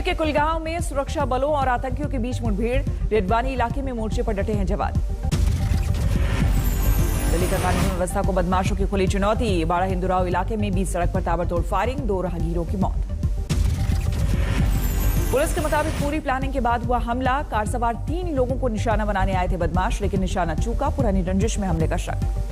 कश्मीर के कुलगांव में सुरक्षा बलों और आतंकियों के बीच मुठभेड़। रेडवानी इलाके में मोर्चे पर डटे हैं जवान। दिल्ली का कानून व्यवस्था को बदमाशों की खुली चुनौती। बाड़ा हिंदुराव इलाके में बीच सड़क पर ताबड़तोड़ फायरिंग, 2 राहगीरों की मौत। पुलिस के मुताबिक पूरी प्लानिंग के बाद हुआ हमला। कार सवार 3 लोगों को निशाना बनाने आए थे बदमाश, लेकिन निशाना चूका। पुरानी रंजिश में हमले का शक।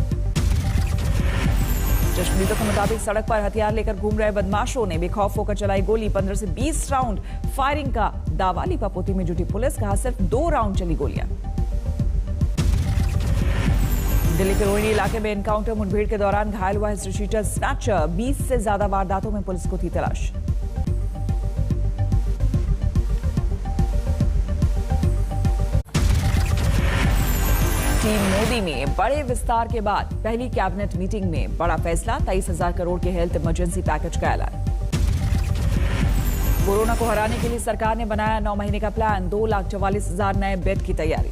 चश्मदीदों के मुताबिक सड़क पर हथियार लेकर घूम रहे बदमाशों ने बेखौफ होकर चलाई गोली। 15 से 20 राउंड फायरिंग का दावा। लीपापोती में जुटी पुलिस, कहा सिर्फ 2 राउंड चली गोलियां। दिल्ली के रोहिणी इलाके में एनकाउंटर मुठभेड़ के दौरान घायल हुआ हिस्ट्री शीटर स्नैचर। 20 से ज्यादा वारदातों में पुलिस को थी तलाश। टीम मोदी में बड़े विस्तार के बाद पहली कैबिनेट मीटिंग में बड़ा फैसला। 23,000 करोड़ के हेल्थ इमरजेंसी पैकेज का ऐलान। कोरोना को हराने के लिए सरकार ने बनाया 9 महीने का प्लान। 2,44,000 नए बेड की तैयारी।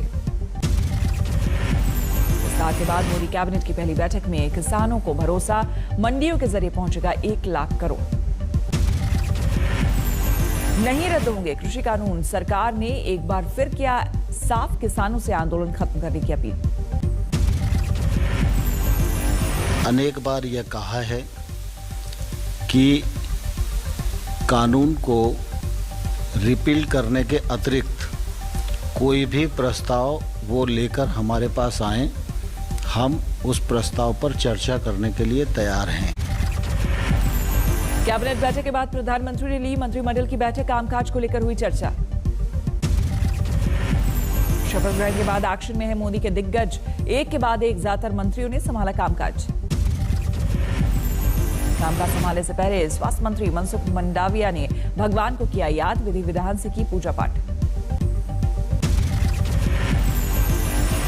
विस्तार के बाद मोदी कैबिनेट की पहली बैठक में किसानों को भरोसा। मंडियों के जरिए पहुंचेगा 1 लाख करोड़। नहीं रद्द होंगे कृषि कानून। सरकार ने एक बार फिर किया साफ, किसानों से आंदोलन खत्म करने की अपील। अनेक बार यह कहा है कि कानून को रिपील करने के अतिरिक्त कोई भी प्रस्ताव वो लेकर हमारे पास आए, हम उस प्रस्ताव पर चर्चा करने के लिए तैयार हैं। कैबिनेट बैठक के बाद प्रधानमंत्री ने ली मंत्रिमंडल की बैठक। कामकाज को लेकर हुई चर्चा। शपथ ग्रहण के बाद एक्शन में है मोदी के दिग्गज। एक के बाद एक ज्यादातर मंत्रियों ने संभाला कामकाज। कामकाज संभालने से पहले स्वास्थ्य मंत्री मनसुख मंडाविया ने भगवान को किया याद। विधि विधान से की पूजा पाठ।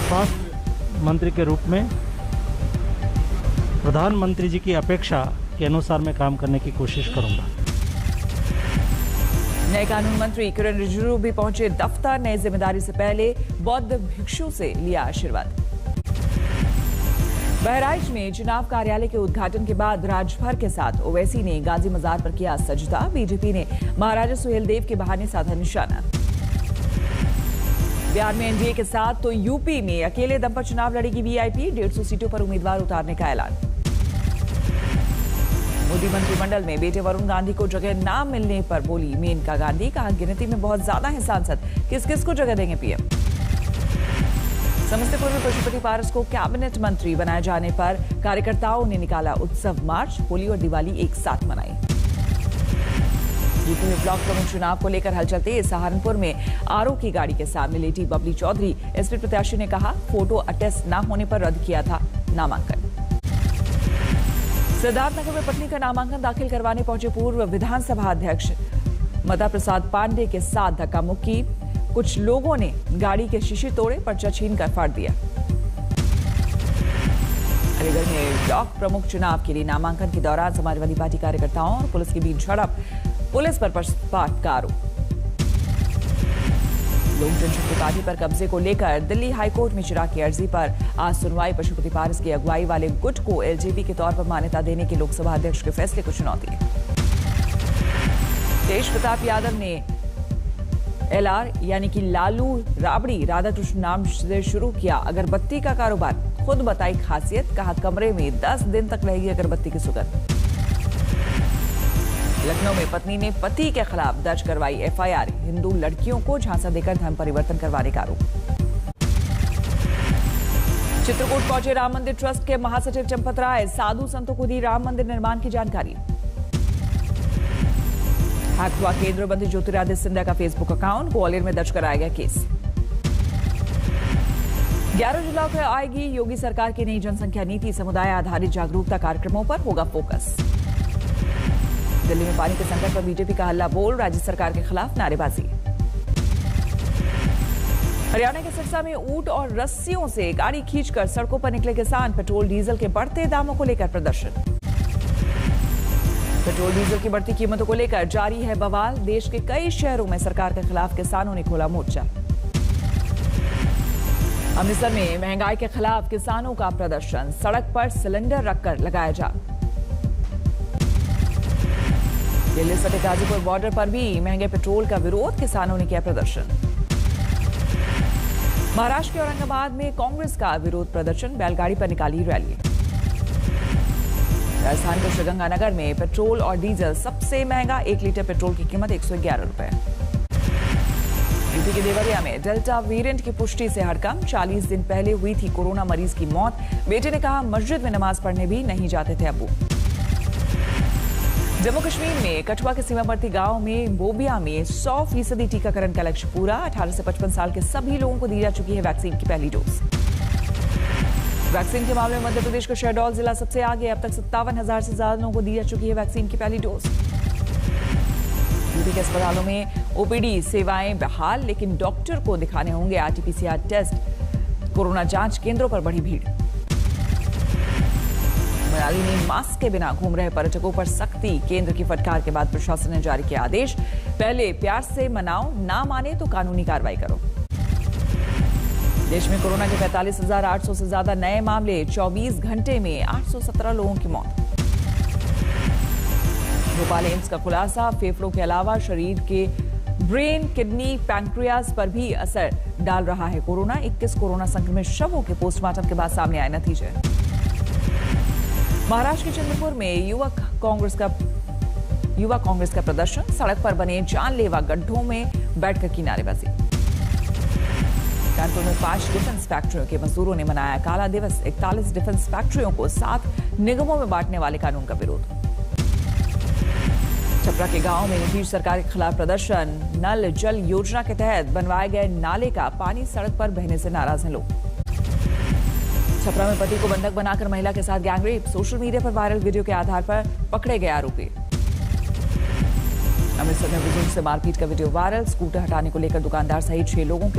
स्वास्थ्य मंत्री के रूप में प्रधानमंत्री जी की अपेक्षा के अनुसार मैं काम करने की कोशिश करूंगा। नए कानून मंत्री किरण रिजिजू भी पहुंचे दफ्तर। नई जिम्मेदारी से पहले बौद्ध भिक्षु से लिया आशीर्वाद। बहराइच में चुनाव कार्यालय के उद्घाटन के बाद राजभर के साथ ओवैसी ने गाजी मजार पर किया सजदा। बीजेपी ने महाराजा सुहेलदेव के बहाने साधा निशाना। बिहार में एनडीए के साथ तो यूपी में अकेले दम पर चुनाव लड़ेगी वीआईपी। 150 सीटों पर उम्मीदवार उतारने का ऐलान। मोदी मंत्रिमंडल में बेटे वरुण गांधी को जगह ना मिलने पर बोली मेनका गांधी। कहा गिनती में बहुत ज्यादा है सांसद, किस किस को जगह देंगे पीएम। समस्तीपुर में पशुपति पारस को कैबिनेट मंत्री बनाए जाने पर कार्यकर्ताओं ने निकाला उत्सव मार्च। होली और दिवाली एक साथ मनाई। यूपी में ब्लॉक प्रमुख चुनाव को लेकर हलचल तेज। सहारनपुर में आरओ की गाड़ी के सामने लेटी बबली चौधरी। एसपी प्रत्याशी ने कहा फोटो अटेस्ट न होने पर रद्द किया था नामांकन। सिद्धार्थनगर में पत्नी का नामांकन दाखिल करवाने पहुंचे पूर्व विधानसभा अध्यक्ष मता प्रसाद पांडे के साथ धक्का मुक्की। कुछ लोगों ने गाड़ी के शीशे तोड़े, पर्चा छीनकर फाड़ दिया। अलीगढ़ में ब्लॉक प्रमुख चुनाव के लिए नामांकन के दौरान समाजवादी पार्टी कार्यकर्ताओं और पुलिस के बीच झड़प। पुलिस पर पक्षपात का आरोप। लोक जनशक्ति पार्टी पर कब्जे को लेकर दिल्ली हाईकोर्ट में चिराग की अर्जी पर आज सुनवाई। पशुपति पारस की अगुवाई वाले गुट को एलजेपी के तौर पर मान्यता देने के लोकसभा अध्यक्ष के फैसले को चुनौती। तेज प्रताप यादव ने एलआर यानी कि लालू राबड़ी राधाकृष्ण नाम से शुरू किया अगरबत्ती का कारोबार। खुद बताई खासियत, कहा कमरे में 10 दिन तक रहेगी अगरबत्ती की सुगंध। लखनऊ में पत्नी ने पति के खिलाफ दर्ज करवाई एफआईआर। हिंदू लड़कियों को झांसा देकर धर्म परिवर्तन करवाने का आरोप। चित्रकूट पहुंचे राम मंदिर ट्रस्ट के महासचिव चंपत राय। साधु संतों को दी राम मंदिर निर्माण की जानकारी। हैक हुआ केंद्रीय मंत्री ज्योतिरादित्य सिंधिया का फेसबुक अकाउंट। ग्वालियर में दर्ज कराया गया केस। 11 जुलाई को आएगी योगी सरकार की नई जनसंख्या नीति। समुदाय आधारित जागरूकता कार्यक्रमों पर होगा फोकस। दिल्ली में पानी के संकट पर बीजेपी का हल्ला बोल। राज्य सरकार के खिलाफ नारेबाजी। हरियाणा के सिरसा में ऊंट और रस्सियों से गाड़ी खींचकर सड़कों पर निकले किसान। पेट्रोल डीजल के बढ़ते दामों को लेकर प्रदर्शन। पेट्रोल डीजल की बढ़ती कीमतों को लेकर जारी है बवाल। देश के कई शहरों में सरकार के खिलाफ किसानों ने खोला मोर्चा। अमृतसर में महंगाई के खिलाफ किसानों का प्रदर्शन। सड़क पर सिलेंडर रखकर लगाया जाम। दिल्ली सटे गाजीपुर बॉर्डर पर भी महंगे पेट्रोल का विरोध, किसानों ने किया प्रदर्शन। महाराष्ट्र के औरंगाबाद में कांग्रेस का विरोध प्रदर्शन, बैलगाड़ी पर निकाली रैली। राजस्थान के श्रीगंगानगर में पेट्रोल और डीजल सबसे महंगा, 1 लीटर पेट्रोल की कीमत 111 रुपए। यूपी के देवरिया में डेल्टा वेरिएंट की पुष्टि से हड़कंप, 40 दिन पहले हुई थी कोरोना मरीज की मौत। बेटे ने कहा मस्जिद में नमाज पढ़ने भी नहीं जाते थे अब्बू। जम्मू कश्मीर में कठुआ के सीमावर्ती गांव में बोबिया में 100% टीकाकरण का लक्ष्य पूरा, 18 से 55 साल के सभी लोगों को दी जा चुकी है वैक्सीन की पहली डोज। वैक्सीन के मामले में मध्य प्रदेश का शहडोल जिला सबसे आगे, अब तक 57,000 से ज्यादा लोगों को दी जा चुकी है वैक्सीन की पहली डोज। यूपी के अस्पतालों में ओपीडी सेवाएं बहाल, लेकिन डॉक्टर को दिखाने होंगे आरटीपीसीआर टेस्ट। कोरोना जांच केंद्रों पर बढ़ी भीड़। मनाली में मास्क के बिना घूम रहे पर्यटकों पर सख्ती, केंद्र की फटकार के बाद प्रशासन ने जारी किया आदेश, पहले प्यार से मनाओ, ना माने तो कानूनी कार्रवाई करो। देश में कोरोना के 45,800 से ज्यादा नए मामले, 24 घंटे में 817 लोगों की मौत। भोपाल एम्स का खुलासा, फेफड़ों के अलावा शरीर के ब्रेन, किडनी, पैंक्रियाज पर भी असर डाल रहा है कोरोना। 21 कोरोना संक्रमित शवों के पोस्टमार्टम के बाद सामने आए नतीजे। महाराष्ट्र के चंद्रपुर में युवा कांग्रेस का प्रदर्शन, सड़क पर बने जानलेवा गड्ढों में बैठकर की नारेबाजी। कानपुर में 5 डिफेंस फैक्ट्रियों के मजदूरों ने मनाया काला दिवस, 41 डिफेंस फैक्ट्रियों को 7 निगमों में बांटने वाले कानून का विरोध। छपरा के गांव में नीतीश सरकार के खिलाफ प्रदर्शन, नल जल योजना के तहत बनवाए गए नाले का पानी सड़क पर बहने से नाराज हैं लोग। छपरा में पति को बंधक बनाकर महिला के साथ गैंगरेप, सोशल मीडिया पर वायरल वीडियो के आधार पर पकड़े गए आरोपी। अमृतसर में बुजुर्ग से मारपीट का वीडियो वायरल, स्कूटर हटाने को लेकर दुकानदार सहित 6 लोगों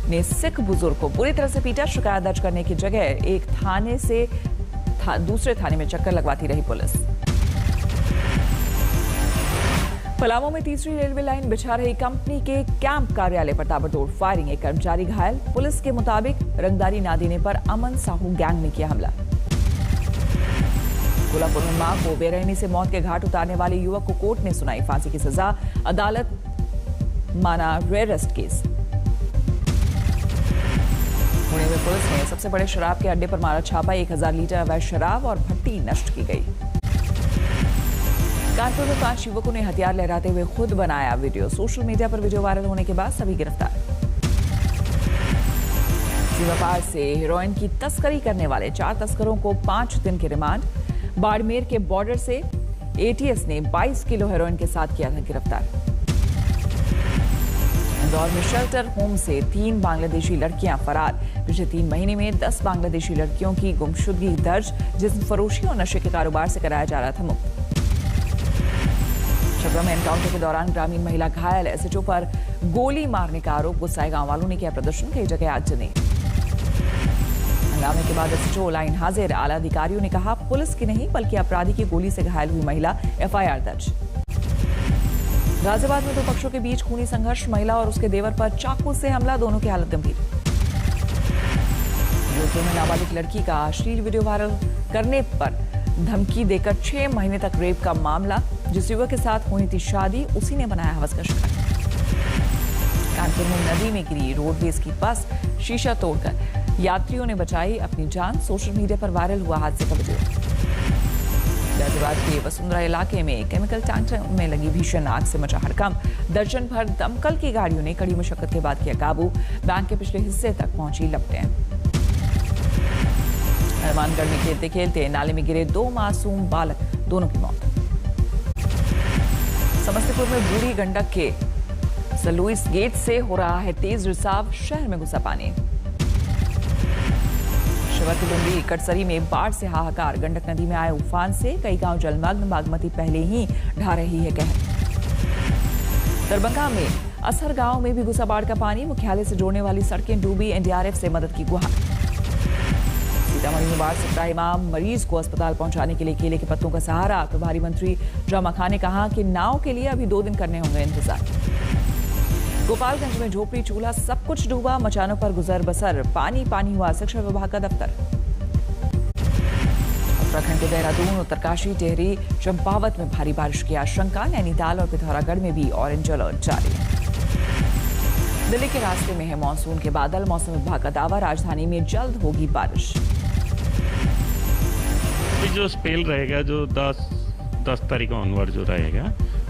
ने सिख बुजुर्ग को बुरी तरह से पीटा। शिकायत दर्ज करने की जगह एक थाने से दूसरे थाने में चक्कर लगवाती रही पुलिस। पलामू में तीसरी रेलवे लाइन बिछा रही कंपनी के कैंप कार्यालय पर ताबड़तोड़ फायरिंग, एक कर्मचारी घायल। पुलिस के मुताबिक रंगदारी ना देने पर अमन साहू गैंग ने किया हमला। कोल्हापुर में मां को बेरहमी से मौत के घाट उतारने वाले युवक को कोर्ट ने सुनाई फांसी की सजा, अदालत माना रेयरेस्ट केस। पुणे में पुलिस ने सबसे बड़े शराब के अड्डे पर मारा छापा, 1000 लीटर अवैध शराब और भट्टी नष्ट की गई। कानपुर में 5 युवकों ने हथियार लहराते हुए खुद बनाया वीडियो, सोशल मीडिया पर वीडियो वायरल होने के बाद सभी गिरफ्तार। सीमा पार से हेरोइन की तस्करी करने वाले 4 तस्करों को 5 दिन की रिमांड। बाड़मेर के बॉर्डर से एटीएस ने 22 किलो हेरोइन के साथ किया था गिरफ्तार। इंदौर में शेल्टर होम से 3 बांग्लादेशी लड़कियां फरार, पिछले 3 महीने में 10 बांग्लादेशी लड़कियों की गुमशुदगी दर्ज, जिस्म फरोशी और नशे के कारोबार से कराया जा रहा था मुक्त। छपरा में एनकाउंटर के दौरान ग्रामीण महिला घायल, एसएचओ पर गोली मारने का आरोप, गुस्साए गांव वालों ने किया प्रदर्शन, कई जगह आगजनी। हंगामे के बाद एसएचओ लाइन हाजिर, आला अधिकारियों ने कहा पुलिस की नहीं बल्कि अपराधी की गोली से घायल हुई महिला, एफआईआर दर्ज। गाजियाबाद में 2 पक्षों के बीच खूनी संघर्ष, महिला और उसके देवर पर चाकू से हमला, दोनों की हालत गंभीर। जोधपुर में नाबालिग लड़की का अश्लील वीडियो वायरल करने पर धमकी देकर 6 महीने तक रेप का मामला, जिस युवक के साथ होनी थी शादी उसी ने बनाया हवस का शिकार। कानपुर में नदी में गिरी रोडवेज की बस, शीशा तोड़कर यात्रियों ने बचाई अपनी जान, सोशल मीडिया पर वायरल हुआ हादसे का वीडियो। गाजियाबाद के वसुंधरा इलाके में केमिकल टैंकर में लगी भीषण आग से मचा हड़कंप, दर्जन भर दमकल की गाड़ियों ने कड़ी मशक्कत के बाद किया काबू, बैंक के पिछले हिस्से तक पहुंची लपटें। हनुमानगढ़ में खेलते खेलते नाले में गिरे 2 मासूम बालक, दोनों की मौत। समस्तीपुर में बूढ़ी गंडक के सलुइस गेट से हो रहा है तेज रिसाव, शहर में घुसा पानी। शिवरकुंडी कटसरी में बाढ़ से हाहाकार, गंडक नदी में आए उफान से कई गांव जलमग्न, बागमती पहले ही ढा रही है कहर। दरभंगा में असर गांव में भी घुसा बाढ़ का पानी, मुख्यालय से जोड़ने वाली सड़कें डूबी, एनडीआरएफ से मदद की गुहार। सीतामढ़ी में बाढ़ से त्राहिमाम, मरीज को अस्पताल पहुंचाने के लिए केले के पत्तों का सहारा, प्रभारी मंत्री जमा खान ने कहा कि नाव के लिए अभी 2 दिन करने होंगे इंतजार। गोपालगंज में झोपड़ी चूल्हा सब कुछ डूबा, मचानों पर गुजर बसर, पानी पानी हुआ शिक्षा विभाग का दफ्तर। उत्तराखंड के देहरादून, उत्तरकाशी, टिहरी, चंपावत में भारी बारिश की आशंका। नैनीताल और पिथौरागढ़ में भी ऑरेंज अलर्ट जारी है। दिल्ली के रास्ते में है मानसून के बादल। मौसम विभाग का दावा, राजधानी में जल्द होगी बारिश। जो स्पेल रहेगा, जो 10 तारीख ऑनवर्ड जो रहेगा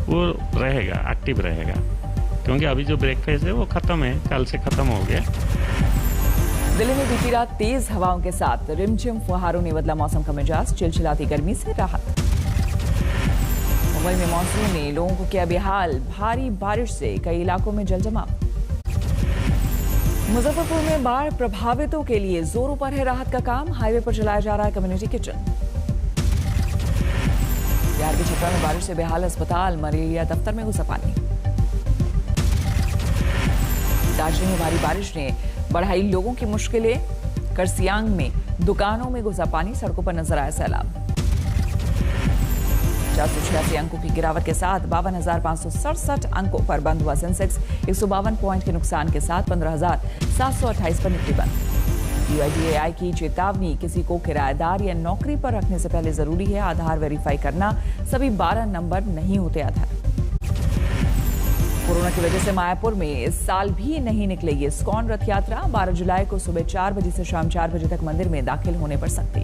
वो रहेगा, एक्टिव रहेगा, क्योंकि अभी जो ब्रेक फेज है वो खत्म है, कल से खत्म हो गया। दिल्ली में बीती रात तेज हवाओं के साथ रिमझिम फुहारों ने बदला मौसम का मिजाज। चिलचिलाती गर्मी से राहत। मुंबई में मानसून ने लोगों को किया बेहाल। भारी बारिश से कई इलाकों में जलजमाव। मुजफ्फरपुर में बाढ़ प्रभावितों के लिए जोरों पर है राहत का काम। हाईवे पर चलाया जा रहा है कम्युनिटी किचन। बिहार के छपरा में बारिश से बेहाल अस्पताल। मलेरिया दफ्तर में घुसा पानी। दार्जिलिंग में भारी बारिश ने बढ़ाई लोगों की मुश्किलें। करसियांग में दुकानों में घुसा पानी। सड़कों पर नजर आया सैलाब। 486 अंकों की गिरावट के साथ 52,567 अंकों पर बंद हुआ सेंसेक्स। 152 पॉइंट के नुकसान के साथ 15,728 पर निफ्टी बंद। UIDAI की चेतावनी, किसी को किराएदार या नौकरी पर रखने से पहले जरूरी है आधार वेरीफाई करना। सभी 12 नंबर नहीं होते आधार। कोरोना की वजह से मायापुर में इस साल भी नहीं निकलेगी इस्कॉन रथ यात्रा। 12 जुलाई को सुबह 4 बजे से शाम 4 बजे तक मंदिर में दाखिल होने पर सख्ती।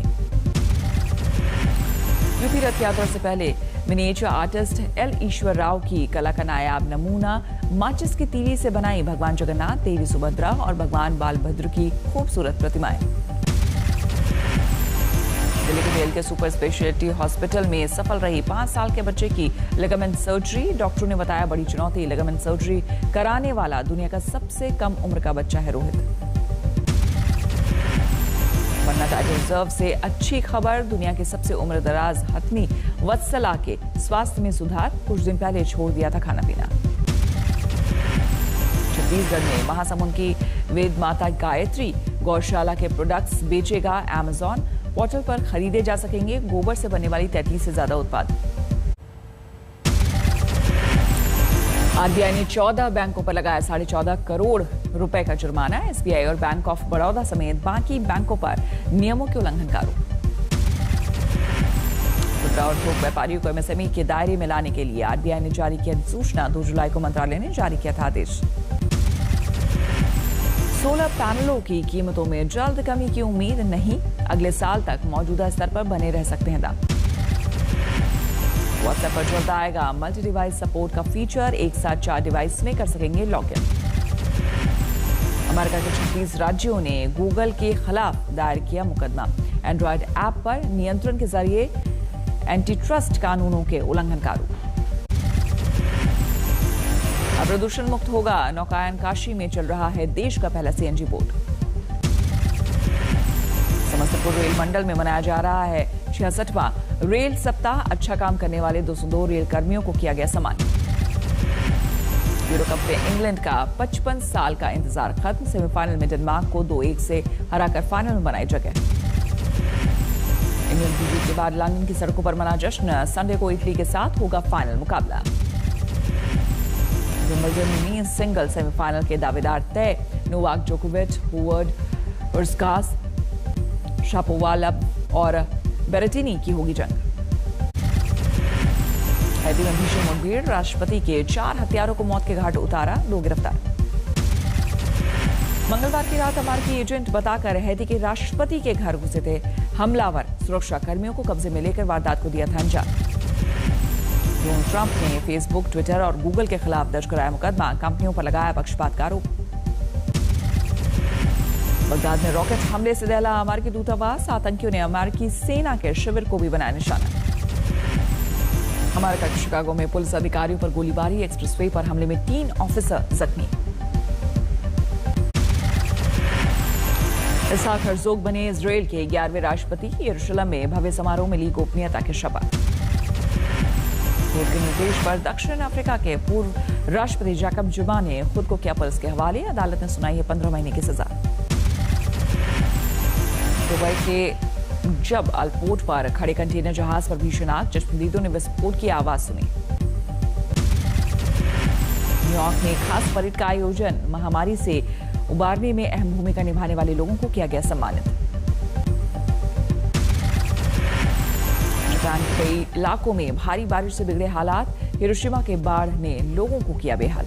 यूपी रथ यात्रा से पहले मिनिएचर आर्टिस्ट एल ईश्वर राव की कला का नायाब नमूना माचिस की तीली से बनाई भगवान जगन्नाथ, देवी सुभद्रा और भगवान बालभद्र की खूबसूरत प्रतिमाएं। दिल्ली के बेल के सुपर स्पेशलिटी हॉस्पिटल में सफल रही 5 साल के बच्चे की लिगामेंट सर्जरी। डॉक्टरों ने बताया बड़ी चुनौती। लिगामेंट सर्जरी कराने वाला दुनिया का सबसे कम उम्र का बच्चा है रोहित। पन्ना टाइगर रिजर्व से अच्छी खबर। दुनिया के सबसे उम्रदराज हथनी वत्सला के स्वास्थ्य में सुधार। कुछ दिन पहले छोड़ दिया था खाना पीना। छत्तीसगढ़ में महासमुंद की वेद माता गायत्री गौशाला के प्रोडक्ट्स बेचेगा अमेजॉन। पोर्टल पर खरीदे जा सकेंगे गोबर से बनने वाली 33 से ज्यादा उत्पाद। आरबीआई ने 14 बैंकों पर लगाया 14.5 करोड़ रुपए का जुर्माना। एसबीआई और बैंक ऑफ बड़ौदा समेत बाकी बैंकों पर नियमों के उल्लंघन का आरोप। खुदरा और थोक व्यापारियों को एमएसएमई के दायरे में लाने के लिए आरबीआई ने जारी किया अधिसूचना। 2 जुलाई को मंत्रालय ने जारी किया था आदेश। सोलर पैनलों की कीमतों में जल्द कमी की उम्मीद नहीं। अगले साल तक मौजूदा स्तर पर बने रह सकते हैं दाम। व्हाट्सएप पर जल्द आएगा मल्टी डिवाइस सपोर्ट का फीचर। एक साथ 4 डिवाइस में कर सकेंगे लॉगिन। अमेरिका के 36 राज्यों ने गूगल के खिलाफ दायर किया मुकदमा। एंड्रॉयड ऐप पर नियंत्रण के जरिए एंटी ट्रस्ट कानूनों के उल्लंघन का आरोप। अब प्रदूषण मुक्त होगा। नौकायन काशी में चल रहा है देश का पहला सीएनजी बोट। समस्तीपुर रेल मंडल में मनाया जा रहा है 66वां रेल सप्ताह। अच्छा काम करने वाले 202 रेल कर्मियों को किया गया सम्मान। यूरो कप में इंग्लैंड का 55 साल का इंतजार खत्म। सेमीफाइनल में डेनमार्क को 2-1 से हराकर फाइनल में बनाई जगह। इंग्लैंड की जीत के बाद लंदन की सड़कों पर मना जश्न। संडे को इटली के साथ होगा फाइनल मुकाबला। विंबलडन में सिंगल सेमीफाइनल के दावेदार तय। नोवाक जोकोविच, हुवर्ड, उर्स्कास, शापोवालोव और बेरेटिनी की होगी जंग। हैती में भीषण मुठभेड़। राष्ट्रपति के 4 हत्यारों को मौत के घाट उतारा। 2 गिरफ्तार। मंगलवार की रात अमेरिकी एजेंट बताकर हैती के राष्ट्रपति के घर घुसे थे हमलावर। सुरक्षा कर्मियों को कब्जे में लेकर वारदात को दिया था अंजाम। डोनाल्ड ट्रंप ने फेसबुक, ट्विटर और गूगल के खिलाफ दर्ज कराया मुकदमा। कंपनियों पर लगाया पक्षपात का आरोप। बगदाद में रॉकेट हमले से दहला अमेरिकी दूतावास। आतंकियों ने अमेरिकी सेना के शिविर को भी बनाया निशाना। अमेरिका के शिकागो में पुलिस अधिकारियों पर गोलीबारी। एक्सप्रेसवे पर हमले में 3 ऑफिसर जख्मी। इसहाक हर्जोग बने इजराइल के 11वें राष्ट्रपति। यरूशलेम में भव्य समारोह में ली गोपनीयता की शपथ। कोर्ट के निर्देश पर दक्षिण अफ्रीका के पूर्व राष्ट्रपति जैकब जुमा ने खुद को किया पुलिस के हवाले। अदालत ने सुनाई है 15 महीने की सजा। दुबई के जब अल-पोर्ट पर खड़े कंटेनर जहाज पर भीषण आग। चश्मदीदों ने विस्फोट की आवाज सुनी। न्यूयॉर्क में खास परेड का आयोजन। महामारी से उबारने में अहम भूमिका निभाने वाले लोगों को किया गया सम्मानित। जापान के कई इलाकों में भारी बारिश से बिगड़े हालात। हिरोशिमा के बाढ़ ने लोगों को किया बेहाल।